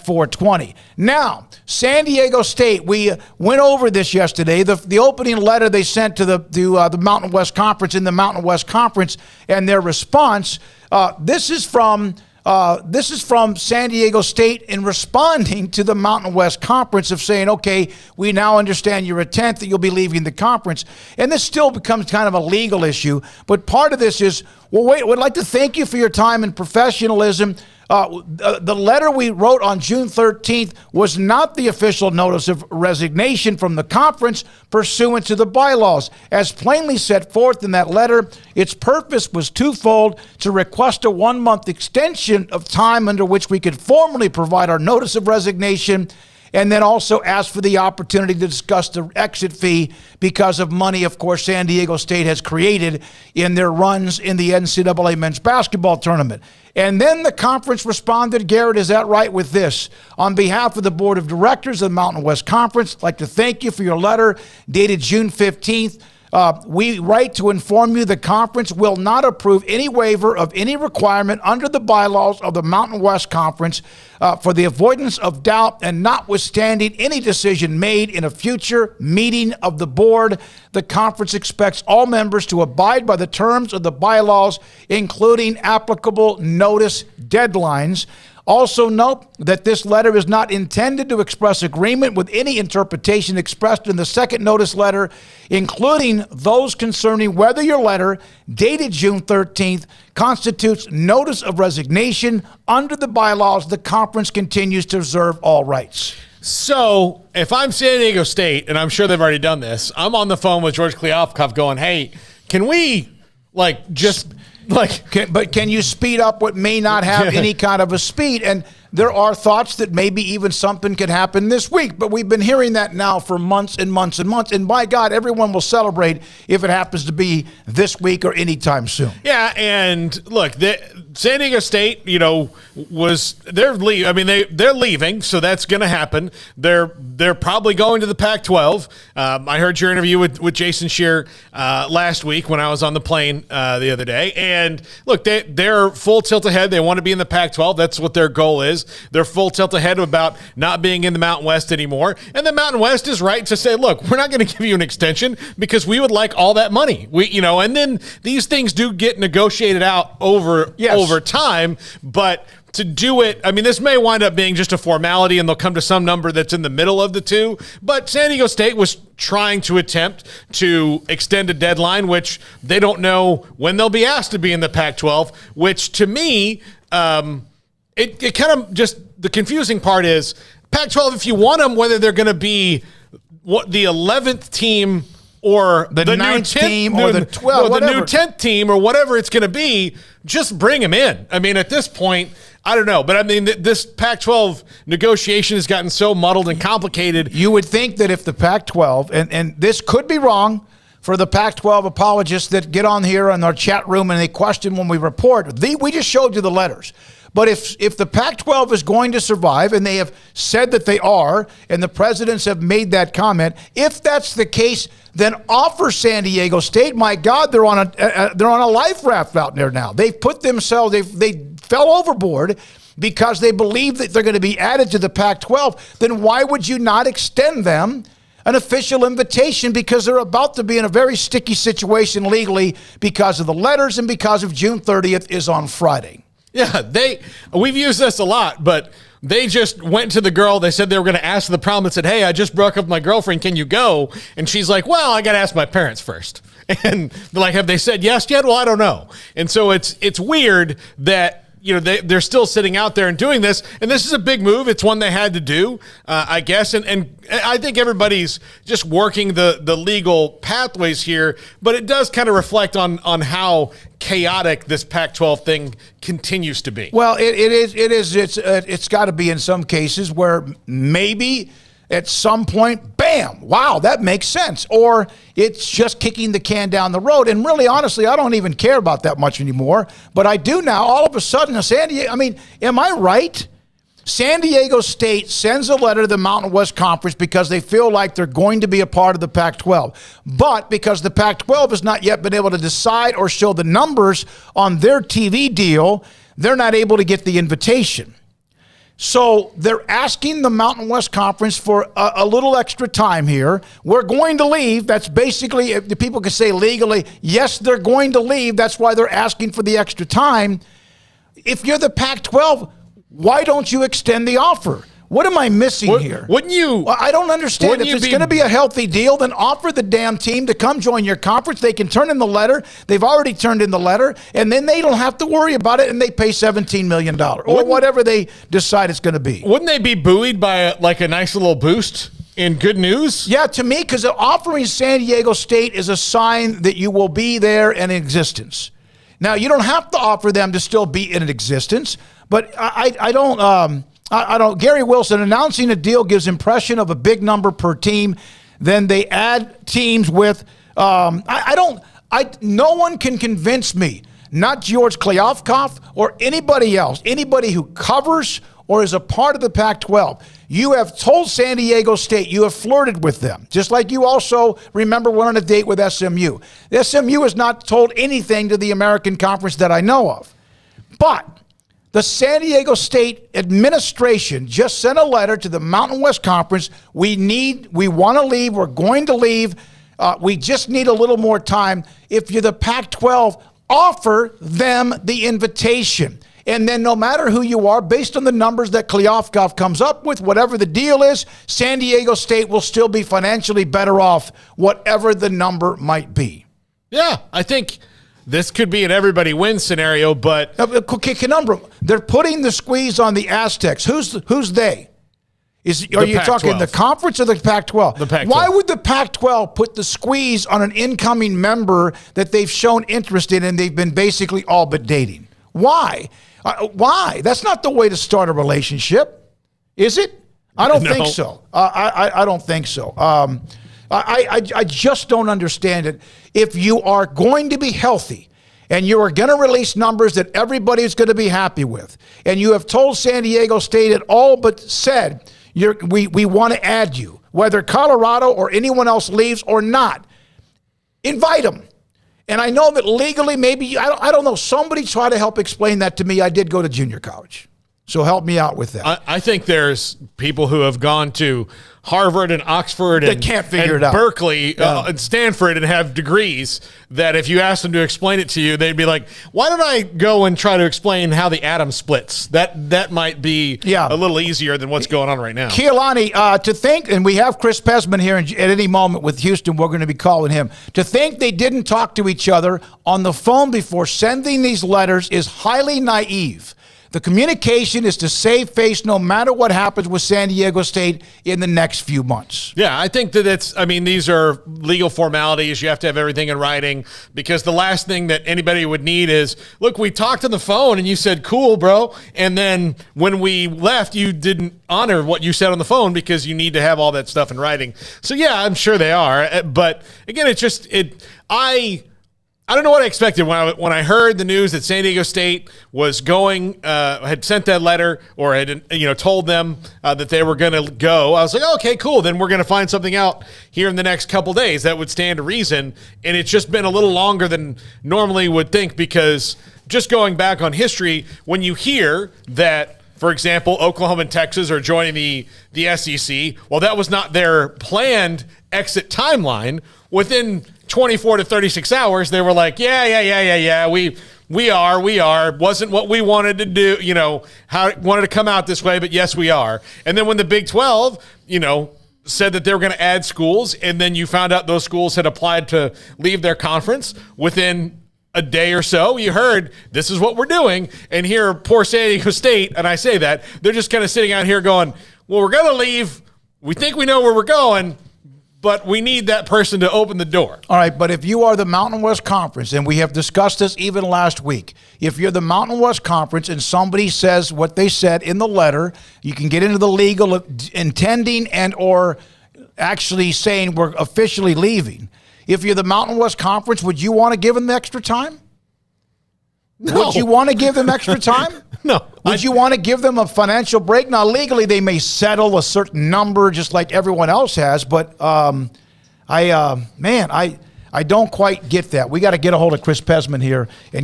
at 420. Now, San Diego State, we went over this yesterday. The opening letter they sent to the Mountain West Conference in the Mountain West Conference and their response. This is from San Diego State in responding to the Mountain West Conference of saying, okay, we now understand your intent that you'll be leaving the conference. And this still becomes kind of a legal issue. But part of this is, well, wait, we'd like to thank you for your time and professionalism. The letter we wrote on June 13th was not the official notice of resignation from the conference pursuant to the bylaws. As plainly set forth in that letter, its purpose was twofold: to request a 1-month extension of time under which we could formally provide our notice of resignation, and then also ask for the opportunity to discuss the exit fee because of money, of course, San Diego State has created in their runs in the NCAA men's basketball tournament. And then the conference responded, Garrett, is that right, with this? On behalf of the Board of Directors of the Mountain West Conference, I'd like to thank you for your letter dated June 15th. We write to inform you the conference will not approve any waiver of any requirement under the bylaws of the Mountain West Conference for the avoidance of doubt and notwithstanding any decision made in a future meeting of the board. The conference expects all members to abide by the terms of the bylaws, including applicable notice deadlines. Also note that this letter is not intended to express agreement with any interpretation expressed in the second notice letter, including those concerning whether your letter, dated June 13th, constitutes notice of resignation. Under the bylaws, the conference continues to reserve all rights. So if I'm San Diego State, and I'm sure they've already done this, I'm on the phone with George Kliavkoff going, hey, can we but can you speed up what may not have any kind of a speed? And there are thoughts that maybe even something could happen this week, but we've been hearing that now for months and months and months. And by God, everyone will celebrate if it happens to be this week or anytime soon. Yeah, and look, San Diego State, they're leaving, so that's going to happen. They're probably going to the Pac-12. I heard your interview with Jason Scheer last week when I was on the plane the other day. And look, they're full tilt ahead. They want to be in the Pac-12. That's what their goal is. They're full tilt ahead about not being in the Mountain West anymore. And the Mountain West is right to say, look, we're not going to give you an extension because we would like all that money. And then these things do get negotiated out over time, but to do it, this may wind up being just a formality and they'll come to some number that's in the middle of the two. But San Diego State was trying to attempt to extend a deadline, which they don't know when they'll be asked to be in the Pac-12, which to me, it kind of just, the confusing part is Pac-12, if you want them, whether they're going to be the 11th team or the 9th team or the 12th, or the new 10th team or whatever it's going to be, just bring them in. At this point, I don't know. But this Pac-12 negotiation has gotten so muddled and complicated. You would think that if the Pac-12, and this could be wrong for the Pac-12 apologists that get on here in our chat room and they question when we report, we just showed you the letters. But if the Pac-12 is going to survive, and they have said that they are, and the presidents have made that comment, if that's the case, then offer San Diego State. My God, they're on a life raft out there now. They've put themselves, they fell overboard because they believe that they're going to be added to the Pac-12. Then why would you not extend them an official invitation? Because they're about to be in a very sticky situation legally because of the letters and because of June 30th is on Friday. Yeah, we've used this a lot, but they just went to the girl. They said they were going to ask the prom and said, hey, I just broke up with my girlfriend. Can you go? And she's like, well, I got to ask my parents first. And they're like, have they said yes yet? Well, I don't know. And so it's weird that, they're still sitting out there and doing this. And this is a big move. It's one they had to do, I guess. And I think everybody's just working the legal pathways here. But it does kind of reflect on how chaotic this Pac-12 thing continues to be. Well, it's got to be in some cases where maybe at some point, bam, wow, that makes sense. Or it's just kicking the can down the road. And really, honestly, I don't even care about that much anymore. But I do now. All of a sudden, am I right? San Diego State sends a letter to the Mountain West Conference because they feel like they're going to be a part of the Pac-12. But because the Pac-12 has not yet been able to decide or show the numbers on their TV deal, they're not able to get the invitation. So they're asking the Mountain West Conference for a little extra time here. We're going to leave. That's basically, if the people can say legally, yes, they're going to leave. That's why they're asking for the extra time. If you're the Pac-12, why don't you extend the offer? What am I missing here? Wouldn't you? Well, I don't understand. If it's going to be a healthy deal, then offer the damn team to come join your conference. They can turn in the letter. They've already turned in the letter, and then they don't have to worry about it, and they pay $17 million or whatever they decide it's going to be. Wouldn't they be buoyed by a nice little boost in good news? Yeah, to me, because offering San Diego State is a sign that you will be there and in existence. Now, you don't have to offer them to still be in existence, but I don't. Gary Wilson announcing a deal gives impression of a big number per team. Then they add teams with. No one can convince me, not George Kliavkoff or anybody else, anybody who covers or is a part of the Pac-12. You have told San Diego State, you have flirted with them, just like you also, remember, went on a date with SMU. SMU has not told anything to the American Conference that I know of. But the San Diego State administration just sent a letter to the Mountain West Conference. We want to leave. We're going to leave. We just need a little more time. If you're the Pac-12, offer them the invitation. And then no matter who you are, based on the numbers that Kliavkoff comes up with, whatever the deal is, San Diego State will still be financially better off, whatever the number might be. Yeah, I think this could be an everybody wins scenario, but conundrum. They're putting the squeeze on the Aztecs. Who's they? Are you talking the conference or the Pac-12? The Pac-12. Why would the Pac-12 put the squeeze on an incoming member that they've shown interest in and they've been basically all but dating? Why? Why? That's not the way to start a relationship, is it? I don't think so. I don't think so. I just don't understand it. If you are going to be healthy and you are going to release numbers that everybody is going to be happy with, and you have told San Diego State it all but said, we want to add you, whether Colorado or anyone else leaves or not, invite them. And I know that legally, maybe, I don't know, somebody try to help explain that to me. I did go to junior college. So help me out with that. I think there's people who have gone to Harvard and Oxford and, can't figure it out. Berkeley and Stanford and have degrees that if you ask them to explain it to you, they'd be like, why don't I go and try to explain how the atom splits? That might be a little easier than what's going on right now. Keilani, to think, and we have Chris Pesman here at any moment with Houston, we're going to be calling him. To think they didn't talk to each other on the phone before sending these letters is highly naive. The communication is to save face no matter what happens with San Diego State in the next few months. Yeah, I think these are legal formalities. You have to have everything in writing because the last thing that anybody would need is, look, we talked on the phone and you said, cool, bro. And then when we left, you didn't honor what you said on the phone because you need to have all that stuff in writing. So, yeah, I'm sure they are. But, again, I don't know what I expected when I heard the news that San Diego State was going, had sent that letter or had told them that they were going to go. I was like, okay, cool. Then we're going to find something out here in the next couple days that would stand to reason. And it's just been a little longer than normally would think because just going back on history, when you hear that, for example, Oklahoma and Texas are joining the SEC, well, that was not their planned exit timeline. Within 24 to 36 hours, they were like, yeah, we are. Wasn't what we wanted to do, how it wanted to come out this way, but yes, we are. And then when the Big 12, said that they were going to add schools, and then you found out those schools had applied to leave their conference within a day or so, you heard, this is what we're doing. And here, poor San Diego State, and I say that, they're just kind of sitting out here going, well, we're going to leave. We think we know where we're going, but we need that person to open the door. All right, but if you are the Mountain West Conference, and we have discussed this even last week, if you're the Mountain West Conference and somebody says what they said in the letter, you can get into the legal intending and or actually saying we're officially leaving. If you're the Mountain West Conference, would you want to give them the extra time? No. Would you want to give them extra time? No. Would you want to give them a financial break? Now, legally, they may settle a certain number just like everyone else has, but I don't quite get that. We got to get a hold of Chris Pesman here and